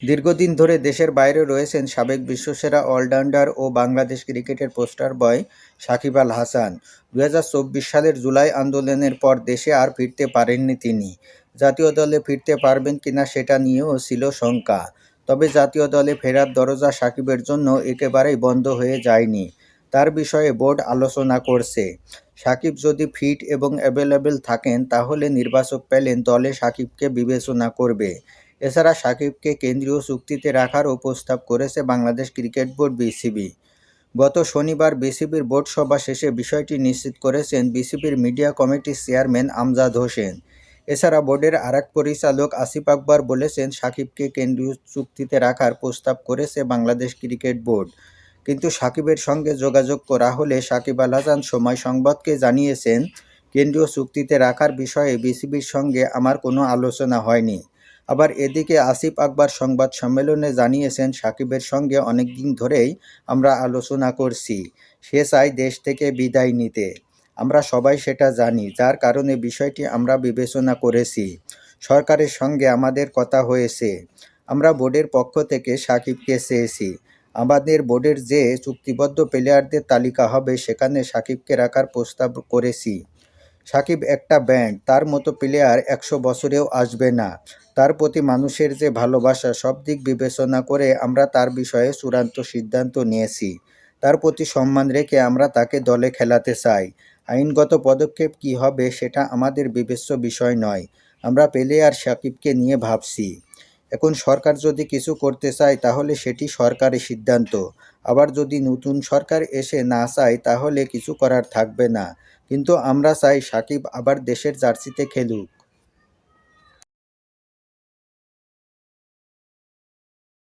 দীর্ঘদিন ধরে দেশের বাইরে রয়েছেন সাবেক বিশ্বসেরা অলরাউন্ডার ও বাংলাদেশ ক্রিকেটের পোস্টার বয় সাকিব আল হাসান। ২০২৪ সালের জুলাই আন্দোলনের পর দেশে আর ফিরতে পারেননি তিনি। জাতীয় দলে ফিরতে পারবেন কিনা সেটা নিয়েও ছিল শঙ্কা। তবে জাতীয় দলে ফেরার দরজা সাকিবের জন্য একেবারেই বন্ধ হয়ে যায়নি। তার বিষয়ে বোর্ড আলোচনা করছে। সাকিব যদি ফিট এবং অ্যাভেলেবেল থাকেন তাহলে নির্বাচক প্যানেল দলে সাকিবকে বিবেচনা করবে। এছাড়া সাকিবকে কেন্দ্রীয় চুক্তিতে রাখারও প্রস্তাব করেছে বাংলাদেশ ক্রিকেট বোর্ড বিসিবি। গত শনিবার বিসিবির বোর্ড সভা শেষে বিষয়টি নিশ্চিত করেছেন বিসিবির মিডিয়া কমিটির চেয়ারম্যান আমজাদ হোসেন। এছাড়া বোর্ডের আরেক পরিচালক আসিফ আকবর বলেছেন সাকিবকে কেন্দ্রীয় চুক্তিতে রাখার প্রস্তাব করেছে বাংলাদেশ ক্রিকেট বোর্ড। কিন্তু সাকিবের সঙ্গে যোগাযোগ করা হলে সাকিব আল হাসান সময় সংবাদকে জানিয়েছেন, কেন্দ্রীয় চুক্তিতে রাখার বিষয়ে বিসিবির সঙ্গে আমার কোনো আলোচনা হয়নি। আবার এদিকে আসিফ আকবর সংবাদ সম্মেলনে জানিয়েছেন, সাকিবের সঙ্গে অনেকদিন ধরেই আমরা আলোচনা করছি। সে চায় দেশ থেকে বিদায় নিতে। আমরা সবাই সেটা জানি, যার কারণে বিষয়টি আমরা বিবেচনা করেছি। সরকারের সঙ্গে আমাদের কথা হয়েছে। আমরা বোর্ডের পক্ষ থেকে সাকিবকে চেয়েছি। আমাদের বোর্ডের যে চুক্তিবদ্ধ প্লেয়ারদের তালিকা হবে সেখানে সাকিবকে রাখার প্রস্তাব করেছি। সাকিব একটা ব্যান্ড, তার মতো প্লেয়ার ১০০ বছরেও আসবে না। তার প্রতি মানুষের যে ভালোবাসা, সব দিক বিবেচনা করে আমরা তার বিষয়ে চূড়ান্ত সিদ্ধান্ত নিয়েছি। তার প্রতি সম্মান রেখে আমরা তাকে দলে খেলাতে চাই। আইনগত পদক্ষেপ কী হবে সেটা আমাদের বিবেচ্য বিষয় নয়। আমরা প্লেয়ার সাকিবকে নিয়ে ভাবছি। এখন সরকার যদি কিছু করতে চায় তাহলে সেটি সরকারের সিদ্ধান্ত। আবার যদি নতুন সরকার এসে না চায় তাহলে কিছু করার থাকবে না। কিন্তু আমরা চাই সাকিব আবার দেশের জার্সিতে খেলুক।